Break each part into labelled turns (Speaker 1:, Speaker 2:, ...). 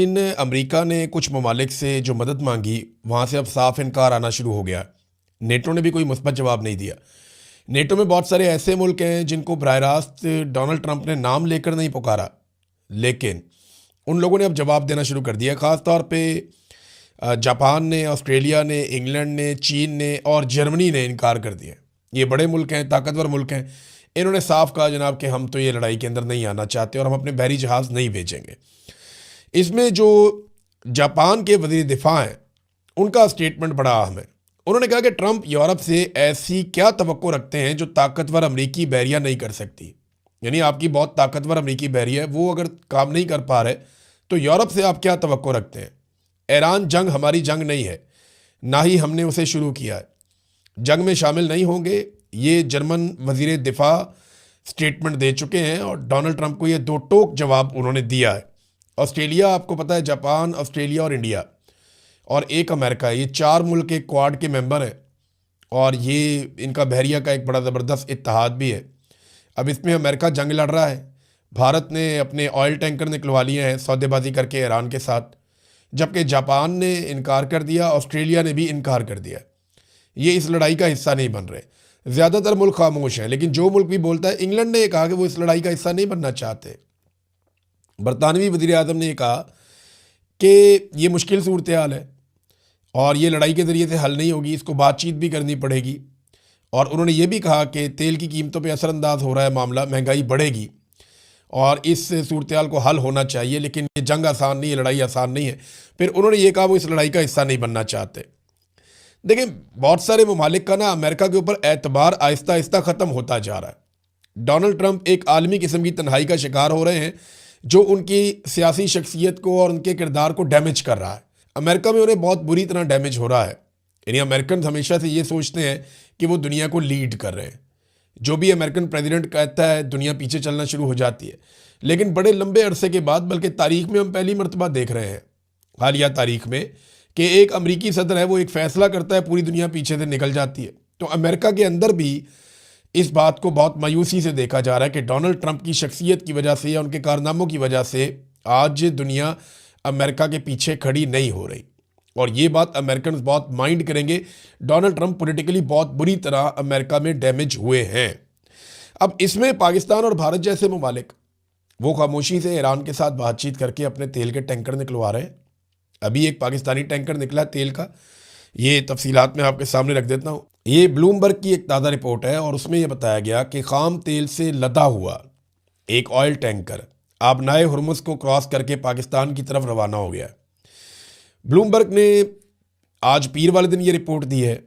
Speaker 1: In America ने कुछ ममालिक से जो मदद मांगी, वहाँ से अब साफ इनकार आना शुरू हो गया। नेटो ने भी कोई मुस्बत जवाब नहीं दिया। नेटो में बहुत सारे ऐसे मुल्क हैं जिनको बराह रास्त डोनाल्ड ट्रंप ने नाम लेकर नहीं पुकारा, लेकिन उन लोगों ने अब जवाब देना शुरू कर दिया। ख़ास तौर पे जापान ने, ऑस्ट्रेलिया ने, इंग्लैंड ने, चीन ने और जर्मनी ने इनकार कर दिया। ये बड़े मुल्क हैं, ताकतवर मुल्क हैं। इन्होंने साफ कहा जनाब कि हम तो ये लड़ाई के अंदर नहीं आना चाहते और हम अपने बहरी जहाज़ नहीं भेजेंगे। इसमें जो जापान के वज़ीर दिफा हैं, उनका स्टेटमेंट बड़ा अहम है। उन्होंने कहा कि ट्रंप यूरोप से ऐसी क्या तवक्को रखते हैं जो ताकतवर अमरीकी बहरिया नहीं कर सकती। यानी आपकी बहुत ताकतवर अमरीकी बहरिया है, वो अगर काम नहीं कर पा रहे तो यूरोप से आप क्या तवक्को रखते हैं। ईरान जंग हमारी जंग नहीं है, ना ही हमने उसे शुरू किया है। जंग में शामिल नहीं होंगे, ये जर्मन वज़ीर दिफा स्टेटमेंट दे चुके हैं और डोनाल्ड ट्रंप को ये दो टोक जवाब उन्होंने दिया है। ऑस्ट्रेलिया, आपको पता है, जापान, ऑस्ट्रेलिया और इंडिया और एक अमेरिका, ये चार मुल्क एक क्वाड के मेंबर हैं और ये इनका बहरिया का एक बड़ा ज़बरदस्त इत्तेहाद भी है। अब इसमें अमेरिका जंग लड़ रहा है। भारत ने अपने ऑयल टैंकर निकलवा लिए हैं सौदेबाजी करके ईरान के साथ, जबकि जापान ने इनकार कर दिया, ऑस्ट्रेलिया ने भी इनकार कर दिया। ये इस लड़ाई का हिस्सा नहीं बन रहे। ज़्यादातर मुल्क खामोश हैं, लेकिन जो मुल्क भी बोलता है, इंग्लैंड ने कहा कि वो इस लड़ाई का हिस्सा नहीं बनना चाहते। बरतानवी वज़ीर आज़म ने कहा कि ये मुश्किल सूरत हाल है और ये लड़ाई के ज़रिए से हल नहीं होगी, इसको बातचीत भी करनी पड़ेगी। और उन्होंने ये भी कहा कि तेल की कीमतों पे असरअंदाज हो रहा है मामला, महंगाई बढ़ेगी और इस सूरत हाल को हल होना चाहिए, लेकिन ये जंग आसान नहीं है, लड़ाई आसान नहीं है। फिर उन्होंने ये कहा वो इस लड़ाई का हिस्सा नहीं बनना चाहते। देखिए, बहुत सारे ममालिक का ना अमेरिका के ऊपर एतबार आहिस्ता आहिस्ता ख़त्म होता जा रहा है। डोनाल्ड ट्रंप एक आलमी किस्म की तन्हाई का शिकार हो रहे हैं, जो उनकी सियासी शख्सियत को और उनके किरदार को डैमेज कर रहा है। अमेरिका में उन्हें बहुत बुरी तरह डैमेज हो रहा है। यानी अमेरिकन हमेशा से ये सोचते हैं कि वो दुनिया को लीड कर रहे हैं। जो भी अमेरिकन प्रेसिडेंट कहता है, दुनिया पीछे चलना शुरू हो जाती है। लेकिन बड़े लंबे अरसे के बाद, बल्कि तारीख में हम पहली मरतबा देख रहे हैं, हालिया तारीख में, कि एक अमरीकी सदर है, वो एक फ़ैसला करता है, पूरी दुनिया पीछे से निकल जाती है। तो अमेरिका के अंदर भी इस बात को बहुत मायूसी से देखा जा रहा है कि डोनाल्ड ट्रंप की शख्सियत की वजह से या उनके कारनामों की वजह से आज दुनिया अमेरिका के पीछे खड़ी नहीं हो रही। और ये बात अमेरिकन बहुत माइंड करेंगे। डोनाल्ड ट्रंप पॉलिटिकली बहुत बुरी तरह अमेरिका में डैमेज हुए हैं। अब इसमें पाकिस्तान और भारत जैसे ममालिक वो खामोशी से ईरान के साथ बातचीत करके अपने तेल के टैंकर निकलवा रहे हैं। अभी एक पाकिस्तानी टैंकर निकला तेल का, ये तफसीलात मैं आपके सामने रख देता हूँ। ये ब्लूमबर्ग की एक ताज़ा रिपोर्ट है और उसमें यह बताया गया कि खाम तेल से लदा हुआ एक ऑयल टैंकर आबनाए हुर्मुज़ को क्रॉस करके पाकिस्तान की तरफ रवाना हो गया। ब्लूमबर्ग ने आज पीर वाले दिन ये रिपोर्ट दी है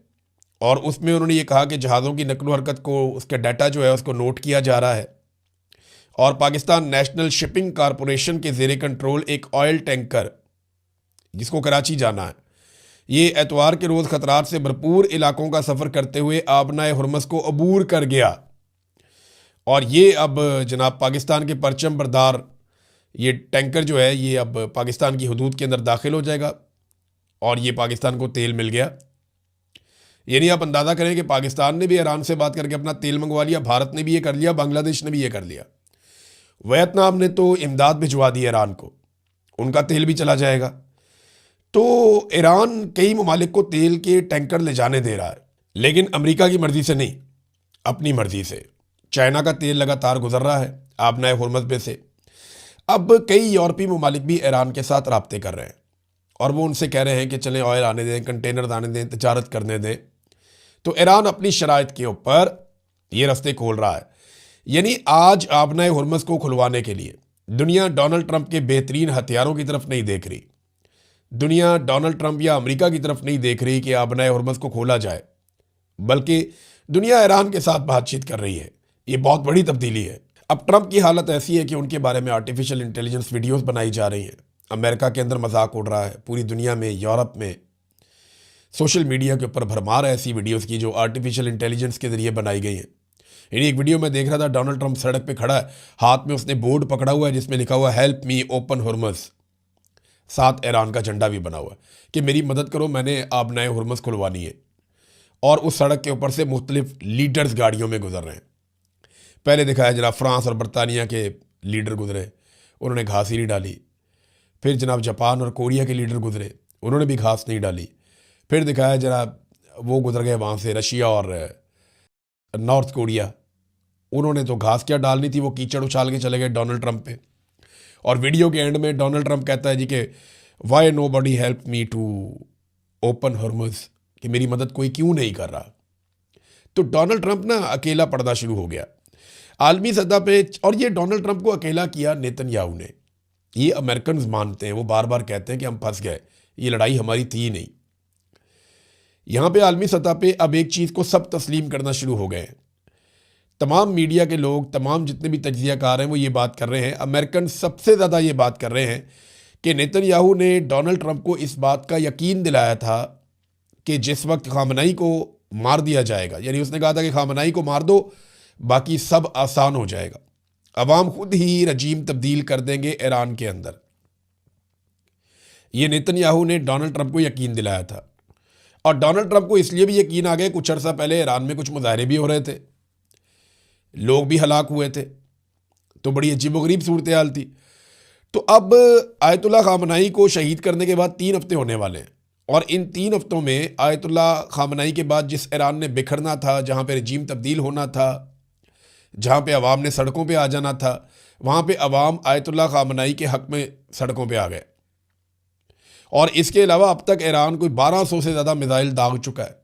Speaker 1: और उसमें उन्होंने ये कहा कि जहाज़ों की नकलो हरकत को, उसका डाटा जो है उसको नोट किया जा रहा है और पाकिस्तान नेशनल शिपिंग कॉरपोरेशन के ज़ेरे कंट्रोल एक ऑयल टैंकर जिसको कराची जाना है, ये एतवार के रोज़ ख़तरात से भरपूर इलाकों का सफ़र करते हुए आबनाए हुर्मुज़ को अबूर कर गया। और ये अब जनाब पाकिस्तान के परचम बरदार ये टैंकर जो है, ये अब पाकिस्तान की हदूद के अंदर दाखिल हो जाएगा और ये पाकिस्तान को तेल मिल गया। यानी आप अंदाज़ा करें कि पाकिस्तान ने भी ईरान से बात करके अपना तेल मंगवा लिया, भारत ने भी ये कर लिया, बांग्लादेश ने भी ये कर लिया, वियतनाम ने तो इमदाद भिजवा दी ईरान को, उनका तेल भी चला जाएगा। तो ईरान कई ममालिक को तेल के टैंकर ले जाने दे रहा है, लेकिन अमेरिका की मर्ज़ी से नहीं, अपनी मर्ज़ी से। चाइना का तेल लगातार गुजर रहा है आबनाए हुर्मुज़ में से। अब कई यूरोपीय ममालिक भी ईरान के साथ राब्ते कर रहे हैं और वो उनसे कह रहे हैं कि चलें ऑयल आने दें, कंटेनर आने दें, तजारत करने दें। तो ईरान अपनी शराइत के ऊपर ये रास्ते खोल रहा है। यानी आज आबनाए हुर्मुज़ को खुलवाने के लिए दुनिया डोनाल्ड ट्रंप के बेहतरीन हथियारों की तरफ नहीं देख रही। दुनिया डोनाल्ड ट्रंप या अमेरिका की तरफ नहीं देख रही कि आबनाए हुर्मुज़ को खोला जाए, बल्कि दुनिया ईरान के साथ बातचीत कर रही है। ये बहुत बड़ी तब्दीली है। अब ट्रंप की हालत ऐसी है कि उनके बारे में आर्टिफिशियल इंटेलिजेंस वीडियोस बनाई जा रही हैं। अमेरिका के अंदर मजाक उड़ रहा है, पूरी दुनिया में, यूरोप में, सोशल मीडिया के ऊपर भरमार है ऐसी वीडियोस की जो आर्टिफिशियल इंटेलिजेंस के ज़रिए बनाई गई हैं। यानी एक वीडियो में देख रहा था, डोनाल्ड ट्रंप सड़क पे खड़ा है, हाथ में उसने बोर्ड पकड़ा हुआ है जिसमें लिखा हुआ है हेल्प मी ओपन हुर्मुज़, साथ ईरान का झंडा भी बना हुआ है कि मेरी मदद करो, मैंने आबनाए हुर्मुज़ खुलवानी है। और उस सड़क के ऊपर से मुख्तलिफ लीडर्स गाड़ियों में गुजर रहे हैं। पहले दिखाया जरा फ्रांस और बरतानिया के लीडर गुजरे, उन्होंने घास ही नहीं डाली। फिर जनाब जापान और कोरिया के लीडर गुजरे, उन्होंने भी घास नहीं डाली। फिर दिखाया जनाब वो गुजर गए वहाँ से रशिया और नॉर्थ कोरिया, उन्होंने तो घास क्या डालनी थी, वो कीचड़ उछाल के चले गए डोनाल्ड ट्रंप पे। और वीडियो के एंड में डोनाल्ड ट्रंप कहता है जी कि why nobody help me to open Hormuz, कि मेरी मदद कोई क्यों नहीं कर रहा। तो डोनाल्ड ट्रंप ना अकेला पड़ना शुरू हो गया आलमी सतह पे। और ये डोनाल्ड ट्रंप को अकेला किया नेतन्याहू ने। ये अमेरिकन मानते हैं, वो बार बार कहते हैं कि हम फंस गए, ये लड़ाई हमारी थी नहीं। यहाँ पे आलमी सतह पे अब एक चीज़ को सब तस्लीम करना शुरू हो गए हैं। तमाम मीडिया के लोग, तमाम जितने भी तज्जियाकार हैं वो ये बात कर रहे हैं, अमेरिकन सबसे ज़्यादा ये बात कर रहे हैं कि नेतन्याहू ने डोनाल्ड ट्रंप को इस बात का यकीन दिलाया था कि जिस वक्त खामनेई को मार दिया जाएगा, यानी उसने कहा था कि खामनेई को मार दो, बाकी सब आसान हो जाएगा, अवाम खुद ही रजीम तब्दील कर देंगे ईरान के अंदर। ये नेतन्याहू ने डोनाल्ड ट्रंप को यकीन दिलाया था। और डोनाल्ड ट्रंप को इसलिए भी यकीन आ गया, कुछ अर्सा पहले ईरान में कुछ मुजाहरे भी हो रहे थे, लोग भी हलाक हुए थे, तो बड़ी अजीबोगरीब सूरत हाल थी। तो अब आयतुल्ला खामनेई को शहीद करने के बाद 3 हफ्ते होने वाले हैं, और इन 3 हफ्तों में आयतुल्ला खामनेई के बाद जिस ईरान ने बिखरना था, जहाँ पे रजीम तब्दील होना था, जहाँ पे अवाम ने सड़कों पे आ जाना था, वहाँ पे अवाम आयतुल्ला खामनेई के हक़ में सड़कों पे आ गए। और इसके अलावा अब तक ईरान कोई 1200 से ज़्यादा मिसाइल दाग चुका है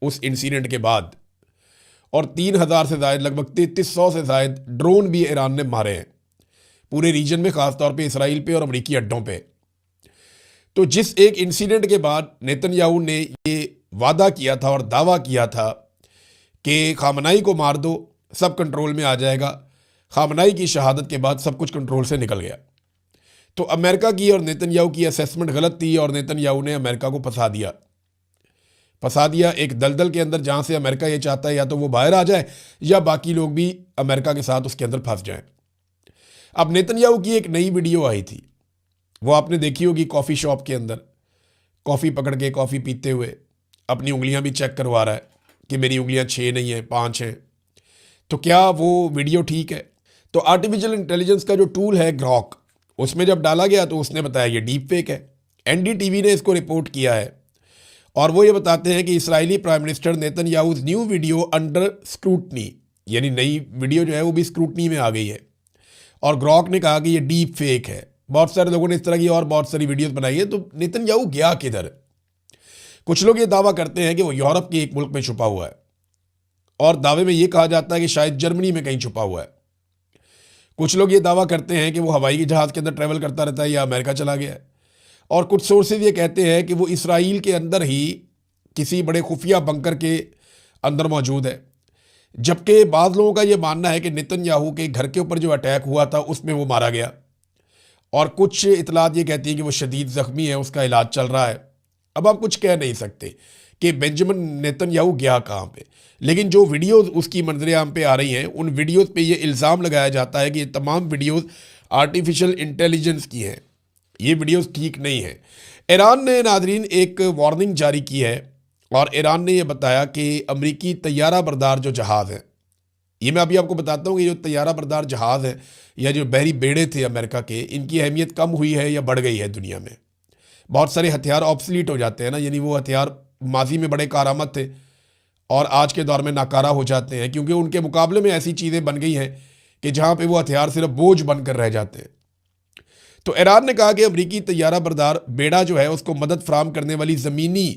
Speaker 1: उस इंसिडेंट के बाद, और 3000 से ज़ायद, लगभग 3300 से ज़ायद ड्रोन भी ईरान ने मारे हैं पूरे रीजन में, ख़ासतौर पे इसराइल पे और अमरीकी अड्डों पे। तो जिस एक इंसिडेंट के बाद नेतन्याहू ने ये वादा किया था और दावा किया था कि खामनेई को मार दो, सब कंट्रोल में आ जाएगा, खामनेई की शहादत के बाद सब कुछ कंट्रोल से निकल गया। तो अमेरिका की और नेतन्याहू की असेसमेंट गलत थी, और नेतन्याहू ने अमेरिका को फंसा दिया एक दलदल के अंदर, जहाँ से अमेरिका ये चाहता है या तो वो बाहर आ जाए या बाकी लोग भी अमेरिका के साथ उसके अंदर फंस जाएं। अब नेतन्याहू की एक नई वीडियो आई थी, वो आपने देखी होगी, कॉफ़ी शॉप के अंदर कॉफ़ी पकड़ के कॉफ़ी पीते हुए अपनी उंगलियां भी चेक करवा रहा है कि मेरी उंगलियां 6 नहीं हैं, 5 हैं। तो क्या वो वीडियो ठीक है? तो आर्टिफिशियल इंटेलिजेंस का जो टूल है ग्रॉक, उसमें जब डाला गया तो उसने बताया ये डीप फेक है। एनडीटीवी ने इसको रिपोर्ट किया है, और वो ये बताते हैं कि Israeli prime minister Netanyahu's new video under scrutiny, यानी नई वीडियो जो है वो भी स्क्रूटनी में आ गई है, और ग्रॉक ने कहा कि ये डीप फेक है। बहुत सारे लोगों ने इस तरह की और बहुत सारी वीडियोस बनाई है। तो नेतन्याहू गया किधर? कुछ लोग ये दावा करते हैं कि वो यूरोप के एक मुल्क में छुपा हुआ है, और दावे में ये कहा जाता है कि शायद जर्मनी में कहीं छुपा हुआ है। कुछ लोग ये दावा करते हैं कि वो हवाई जहाज़ के अंदर ट्रैवल करता रहता है या अमेरिका चला गया है, और कुछ सोर्सेज ये कहते हैं कि वो इसराइल के अंदर ही किसी बड़े खुफिया बंकर के अंदर मौजूद है। जबकि बाद लोगों का ये मानना है कि नेतन्याहू के घर के ऊपर जो अटैक हुआ था उसमें वो मारा गया, और कुछ इतलात ये कहती हैं कि वो शदीद ज़ख्मी है, उसका इलाज चल रहा है। अब आप कुछ कह नहीं सकते कि बेंजामिन नेतन्याहू गया कहाँ पे, लेकिन जो वीडियोस उसकी मंजर-ए-आम पे आ रही हैं, उन वीडियोस पे ये इल्ज़ाम लगाया जाता है कि ये तमाम वीडियोस आर्टिफिशियल इंटेलिजेंस की हैं, ये वीडियोस ठीक नहीं है। ईरान ने नादरीन एक वार्निंग जारी की है, और ईरान ने यह बताया कि अमरीकी तैयारा बरदार जो जहाज़ हैं, ये मैं अभी आपको बताता हूँ कि जो तैयारा बरदार जहाज़ हैं या जो बहरी बेड़े थे अमेरिका के, इनकी अहमियत कम हुई है या बढ़ गई है दुनिया में। बहुत सारे हथियार ऑब्सलीट हो जाते हैं ना, यानी वो हथियार माजी में बड़े कारआमद थे और आज के दौर में नाकारा हो जाते हैं, क्योंकि उनके मुकाबले में ऐसी चीज़ें बन गई हैं कि जहाँ पे वो हथियार सिर्फ बोझ बनकर रह जाते हैं। तो ईरान ने कहा कि अमरीकी तैयारा बरदार बेड़ा जो है उसको मदद फराम करने वाली ज़मीनी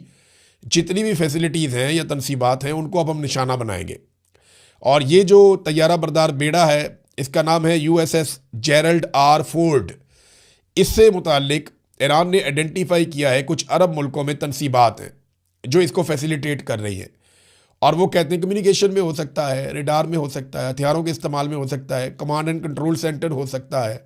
Speaker 1: जितनी भी फैसिलिटीज़ हैं या तनसीबात हैं, उनको अब हम निशाना बनाएंगे। और ये जो तैयारा बरदार बेड़ा है, इसका नाम है USS जेरल्ड आर फोर्ड। इससे मुतालिक ईरान ने आइडेंटिफाई किया है कुछ अरब मुल्कों में तनसीबात हैं जो इसको फैसिलिटेट कर रही हैं, और वो कहते हैं कम्युनिकेशन में हो सकता है, रेडार में हो सकता है, हथियारों के इस्तेमाल में हो सकता है, कमांड एंड कंट्रोल सेंटर हो सकता है,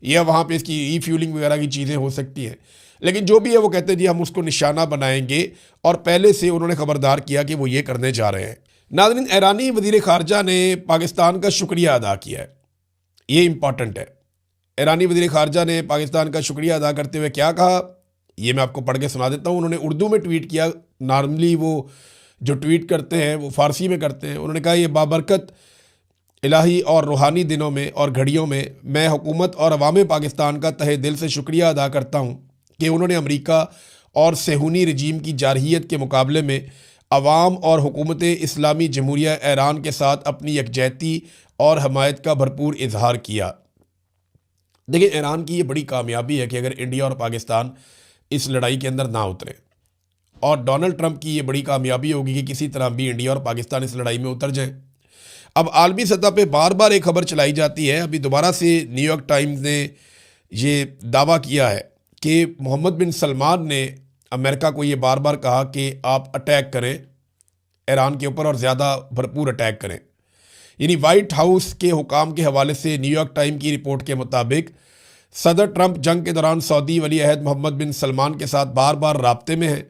Speaker 1: या वहाँ पे इसकी रीफ्यूलिंग वगैरह की चीज़ें हो सकती हैं। लेकिन जो भी है वो कहते हैं जी हम उसको निशाना बनाएंगे, और पहले से उन्होंने खबरदार किया कि वो ये करने जा रहे हैं। नाज़रीन, ईरानी वज़ीर ख़ारजा ने पाकिस्तान का शुक्रिया अदा किया है, ये इंपॉर्टेंट है। ईरानी वज़ीर ख़ारजा ने पाकिस्तान का शुक्रिया अदा करते हुए क्या कहा, ये मैं आपको पढ़ के सुना देता हूँ। उन्होंने उर्दू में ट्वीट किया, नॉर्मली वो जो ट्वीट करते हैं वो फ़ारसी में करते हैं। उन्होंने कहा ये बाबरकत इलाही और रूहानी दिनों में और घड़ियों में मैं हुकूमत और अवाम पाकिस्तान का तहे दिल से शुक्रिया अदा करता हूँ कि उन्होंने अमेरिका और सेहूनी रजीम की जारहियत के मुकाबले में अवाम और हुकूमत इस्लामी जमहूरिया ईरान के साथ अपनी यकजहती और हमायत का भरपूर इजहार किया। देखिए, ईरान की ये बड़ी कामयाबी है कि अगर इंडिया और पाकिस्तान इस लड़ाई के अंदर ना उतरे, और डोनाल्ड ट्रंप की ये बड़ी कामयाबी होगी कि किसी तरह भी इंडिया और पाकिस्तान इस लड़ाई में उतर जाएं। अब आलमी सतह पे बार बार एक खबर चलाई जाती है, अभी दोबारा से न्यूयॉर्क टाइम्स ने ये दावा किया है कि मोहम्मद बिन सलमान ने अमेरिका को ये बार बार कहा कि आप अटैक करें ईरान के ऊपर और ज़्यादा भरपूर अटैक करें। यानी वाइट हाउस के हुकाम के हवाले से न्यूयॉर्क टाइम की रिपोर्ट के मुताबिक सदर ट्रंप जंग के दौरान सऊदी वली अहद मोहम्मद बिन सलमान के साथ बार बार राब्ते में हैं,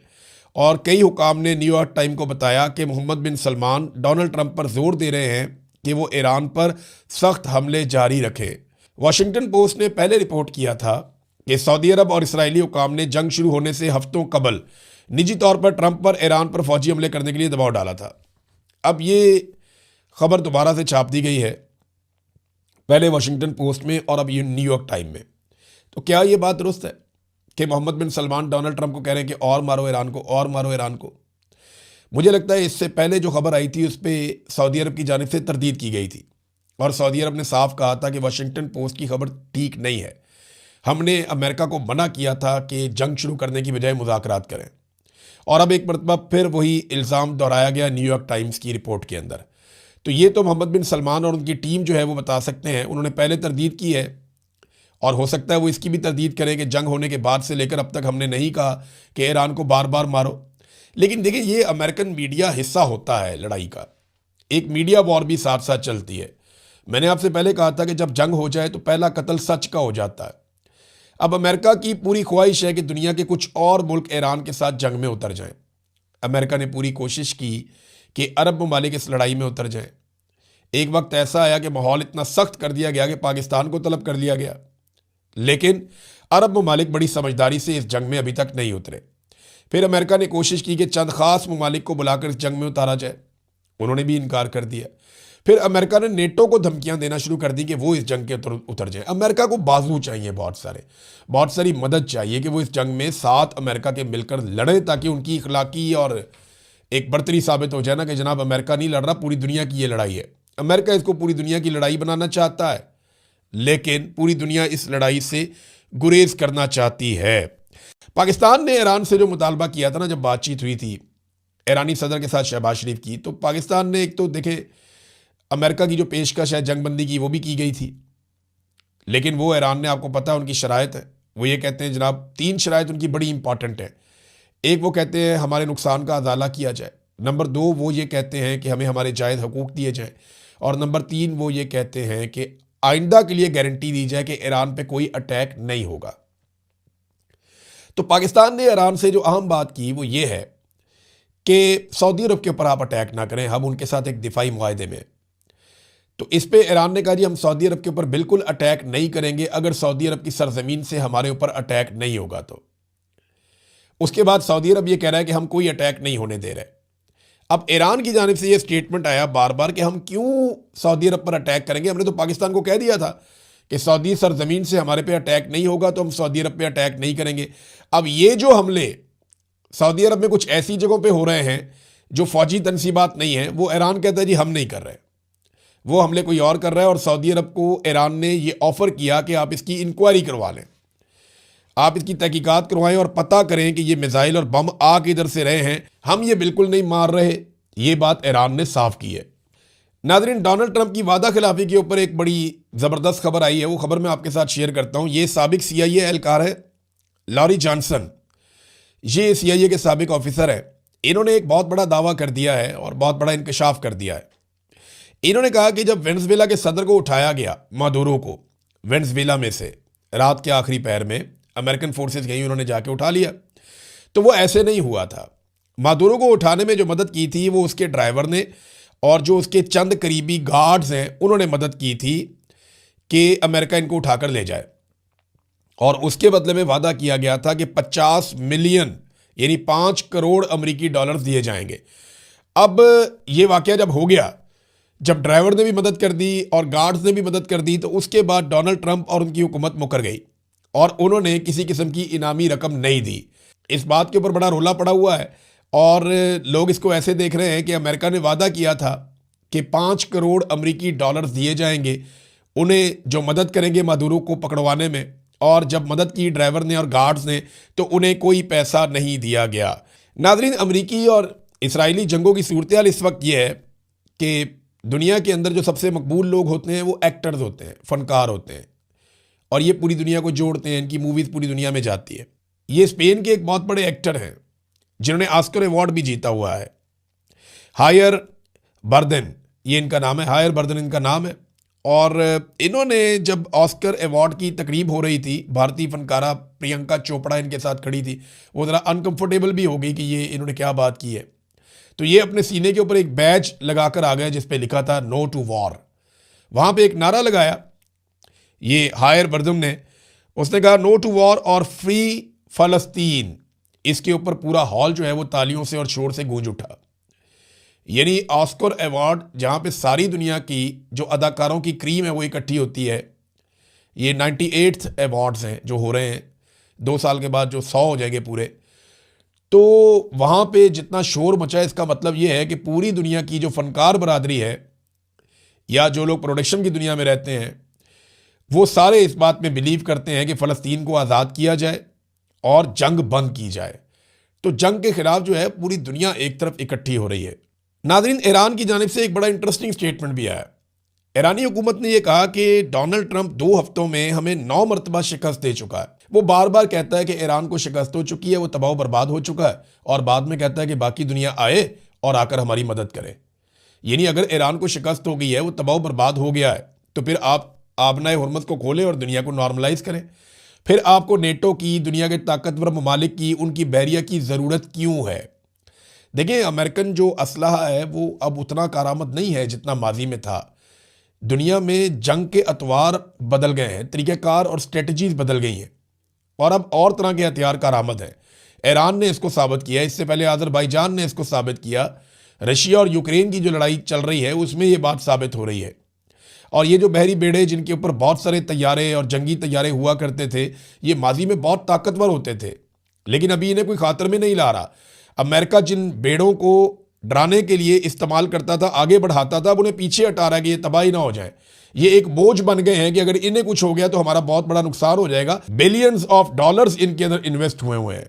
Speaker 1: और कई हुकाम ने न्यूयॉर्क टाइम को बताया कि मोहम्मद बिन सलमान डोनाल्ड ट्रंप पर जोर दे रहे हैं कि वो ईरान पर सख्त हमले जारी रखें। वाशिंगटन पोस्ट ने पहले रिपोर्ट किया था कि सऊदी अरब और इसराइली हुकाम ने जंग शुरू होने से हफ्तों कबल निजी तौर पर ट्रंप पर ईरान पर फौजी हमले करने के लिए दबाव डाला था। अब ये खबर दोबारा से छाप दी गई है, पहले वाशिंगटन पोस्ट में और अब ये न्यूयॉर्क टाइम में। तो क्या ये बात दुरुस्त है कि मोहम्मद बिन सलमान डोनाल्ड ट्रंप को कह रहे हैं कि और मारो ईरान को, और मारो ईरान को? मुझे लगता है इससे पहले जो खबर आई थी उस पर सऊदी अरब की जानिब से तरदीद की गई थी, और सऊदी अरब ने साफ कहा था कि वाशिंगटन पोस्ट की खबर ठीक नहीं है। हमने अमेरिका को मना किया था कि जंग शुरू करने की बजाय मुज़ाकरात करें, और अब एक मरतबा फिर वही इल्ज़ाम दोहराया गया न्यूयॉर्क टाइम्स की रिपोर्ट के अंदर। तो ये तो मोहम्मद बिन सलमान और उनकी टीम जो है वो बता सकते हैं, उन्होंने पहले तरदीद की है, और हो सकता है वो इसकी भी तरदीद करें कि जंग होने के बाद से लेकर अब तक हमने नहीं कहा कि ईरान को बार बार मारो। लेकिन देखिए, ये अमेरिकन मीडिया हिस्सा होता है लड़ाई का, एक मीडिया वॉर भी साथ साथ चलती है। मैंने आपसे पहले कहा था कि जब जंग हो जाए तो पहला कत्ल सच का हो जाता है। अब अमेरिका की पूरी ख्वाहिश है कि दुनिया के कुछ और मुल्क ईरान के साथ जंग में उतर जाएं। अमेरिका ने पूरी कोशिश की कि अरब ममालिक इस लड़ाई में उतर जाएं। एक वक्त ऐसा आया कि माहौल इतना सख्त कर दिया गया कि पाकिस्तान को तलब कर लिया गया, लेकिन अरब ममालिक बड़ी समझदारी से इस जंग में अभी तक नहीं उतरे। फिर अमेरिका ने कोशिश की कि चंद खास ममालिक को बुलाकर इस जंग में उतारा जाए, उन्होंने भी इनकार कर दिया। फिर अमेरिका ने नेटो को धमकियां देना शुरू कर दी कि वो इस जंग के उतर जाए। अमेरिका को बाजू चाहिए, बहुत सारी मदद चाहिए कि वो इस जंग में साथ अमेरिका के मिलकर लड़े, ताकि उनकी इखलाकी और एक बर्तरी साबित हो जाए ना कि जनाब अमेरिका नहीं लड़ रहा, पूरी दुनिया की ये लड़ाई है। अमेरिका इसको पूरी दुनिया की लड़ाई बनाना चाहता है, लेकिन पूरी दुनिया इस लड़ाई से गुरेज करना चाहती है। पाकिस्तान ने ईरान से जो मुतालबा किया था ना, जब बातचीत हुई थी ईरानी सदर के साथ शहबाज शरीफ की, तो पाकिस्तान ने एक तो देखे अमेरिका की जो पेशकश है जंगबंदी की वो भी की गई थी, लेकिन वो ईरान ने, आपको पता है उनकी शराइत है, वो ये कहते हैं जनाब 3 शराइत उनकी बड़ी इंपॉर्टेंट है। एक, वो कहते हैं हमारे नुकसान का अजाला किया जाए। नंबर 2, वो ये कहते हैं कि हमें हमारे जायज़ हकूक़ दिए जाएँ। और नंबर 3, वो ये कहते हैं कि आइंदा के लिए गारंटी दी जाए कि ईरान पे कोई अटैक नहीं होगा। तो पाकिस्तान ने ईरान से जो अहम बात की वो ये है कि सऊदी अरब के ऊपर आप अटैक ना करें, हम उनके साथ एक दिफाई मुआहदे में। तो इस पे ईरान ने कहा जी हम सऊदी अरब के ऊपर बिल्कुल अटैक नहीं करेंगे अगर सऊदी अरब की सरजमीन से हमारे ऊपर अटैक नहीं होगा तो। उसके बाद सऊदी अरब ये कह रहा है कि हम कोई अटैक नहीं होने दे रहे। अब ईरान की जानिब से ये स्टेटमेंट आया बार बार कि हम क्यों सऊदी अरब पर अटैक करेंगे, हमने तो पाकिस्तान को कह दिया था कि सऊदी सरजमीन से हमारे पे अटैक नहीं होगा तो हम सऊदी अरब पे अटैक नहीं करेंगे। अब ये जो हमले सऊदी अरब में कुछ ऐसी जगहों पे हो रहे हैं जो फौजी तनसीबात नहीं है, वो ईरान कहता है जी हम नहीं कर रहे, वो हमले कोई और कर रहा है। और सऊदी अरब को ईरान ने ये ऑफ़र किया कि आप इसकी इंक्वायरी करवा लें, आप इसकी तहकीकात करवाएं और पता करें कि ये मिसाइल और बम आ किधर से रहे हैं, हम ये बिल्कुल नहीं मार रहे। ये बात ईरान ने साफ की है। नाज़रीन, डोनाल्ड ट्रंप की वादा खिलाफी के ऊपर एक बड़ी ज़बरदस्त खबर आई है, वो खबर मैं आपके साथ शेयर करता हूँ। ये साबिक CIA एहलकार है लॉरी जॉनसन, ये CIA के साबिक ऑफिसर है। इन्होंने एक बहुत बड़ा दावा कर दिया है और बहुत बड़ा इंकशाफ कर दिया है। इन्होंने कहा कि जब वेनेजुएला के सदर को उठाया गया, मादुरो को वेनेजुएला में से रात के आखिरी पहर में अमेरिकन फोर्सेस गई, उन्होंने जाके उठा लिया, तो वो ऐसे नहीं हुआ था। मादुरो को उठाने में जो मदद की थी वो उसके ड्राइवर ने और जो उसके चंद करीबी गार्ड्स हैं उन्होंने मदद की थी कि अमेरिका इनको उठाकर ले जाए। और उसके बदले में वादा किया गया था कि 50 मिलियन यानी 5 करोड़ अमेरिकी डॉलर दिए जाएंगे। अब ये वाकया जब हो गया, जब ड्राइवर ने भी मदद कर दी और गार्ड्स ने भी मदद कर दी, तो उसके बाद डोनाल्ड ट्रंप और उनकी हुकूमत मुकर गई और उन्होंने किसी किस्म की इनामी रकम नहीं दी। इस बात के ऊपर बड़ा रोला पड़ा हुआ है और लोग इसको ऐसे देख रहे हैं कि अमेरिका ने वादा किया था कि 5 करोड़ अमरीकी डॉलर्स दिए जाएंगे उन्हें जो मदद करेंगे मादुरो को पकड़वाने में, और जब मदद की ड्राइवर ने और गार्ड्स ने तो उन्हें कोई पैसा नहीं दिया गया। नाजरीन, अमरीकी और इसराइली जंगों की सूरत हाल इस वक्त यह है कि दुनिया के अंदर जो सबसे मकबूल लोग होते हैं वो एक्टर्स होते हैं, फनकार होते हैं, और ये पूरी दुनिया को जोड़ते हैं, इनकी मूवीज़ पूरी दुनिया में जाती है। ये स्पेन के एक बहुत बड़े एक्टर हैं जिन्होंने ऑस्कर अवार्ड भी जीता हुआ है। हायर बर्दन ये इनका नाम है, हायर बर्दन इनका नाम है। और इन्होंने जब ऑस्कर अवार्ड की तकरीब हो रही थी, भारतीय फनकारा प्रियंका चोपड़ा इनके साथ खड़ी थी, वो ज़रा अनकंफर्टेबल भी हो गई कि ये इन्होंने क्या बात की है। तो ये अपने सीने के ऊपर एक बैज लगाकर आ गए जिस पे लिखा था नो टू वॉर। वहाँ पे एक नारा लगाया ये हायर बर्दम ने, उसने कहा नो टू वॉर और फ्री फ़लस्तीन। इसके ऊपर पूरा हॉल जो है वो तालियों से और शोर से गूंज उठा। यानी ऑस्कर अवार्ड जहाँ पे सारी दुनिया की जो अदाकारों की क्रीम है वो इकट्ठी होती है, ये 98th अवार्ड्स हैं जो हो रहे हैं, 2 साल के बाद जो 100 हो जाएंगे पूरे, तो वहाँ पे जितना शोर मचा है इसका मतलब ये है कि पूरी दुनिया की जो फनकार बरादरी है या जो लोग प्रोडक्शन की दुनिया में रहते हैं वो सारे इस बात में बिलीव करते हैं कि फ़लस्तीन को आज़ाद किया जाए और जंग बंद की जाए। तो जंग के खिलाफ जो है पूरी दुनिया एक तरफ इकट्ठी हो रही है। नाज़रीन, ईरान की जानिब से एक बड़ा इंटरेस्टिंग स्टेटमेंट भी आया। ईरानी हुकूमत ने यह कहा कि डोनाल्ड ट्रंप 2 हफ्तों में हमें 9 मरतबा शिकस्त दे चुका है। वो बार बार कहता है कि ईरान को शिकस्त हो चुकी है, वो तबाह बर्बाद हो चुका है, और बाद में कहता है कि बाकी दुनिया आए और आकर हमारी मदद करे। यानी अगर ईरान को शिकस्त हो गई है, वो तबाह बर्बाद हो गया है, तो फिर आप आबनाए हुर्मत को खोलें और दुनिया को नॉर्मलाइज करें। फिर आपको नेटो की, दुनिया के ताकतवर ममालिक की, उनकी बहरिया की ज़रूरत क्यों है? देखिए, अमेरिकन जो असलहा है वो अब उतना कारामद नहीं है जितना माजी में था। दुनिया में जंग के अतवार बदल गए हैं, तरीक़ाकार और स्ट्रेटजीज बदल गई हैं, और अब और तरह के हथियार कारामद हैं। ईरान ने इसको साबित किया, इससे पहले अज़रबैजान ने इसको साबित किया। रशिया और यूक्रेन की जो लड़ाई चल रही है उसमें ये बात साबित हो रही है। और ये जो बहरी बेड़े जिनके ऊपर बहुत सारे तैयारे और जंगी तैयारे हुआ करते थे, ये माजी में बहुत ताकतवर होते थे, लेकिन अभी इन्हें कोई खातर में नहीं ला रहा। अमेरिका जिन बेड़ों को डराने के लिए इस्तेमाल करता था, आगे बढ़ाता था, अब उन्हें पीछे हटा रहा है कि ये तबाही ना हो जाए। ये एक बोझ बन गए हैं कि अगर इन्हें कुछ हो गया तो हमारा बहुत बड़ा नुकसान हो जाएगा। बिलियंस ऑफ डॉलर्स इनके अंदर इन्वेस्ट हुए हैं।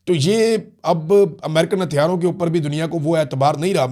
Speaker 1: तो ये अब अमेरिकन हथियारों के ऊपर भी दुनिया को वो एतबार नहीं रहा।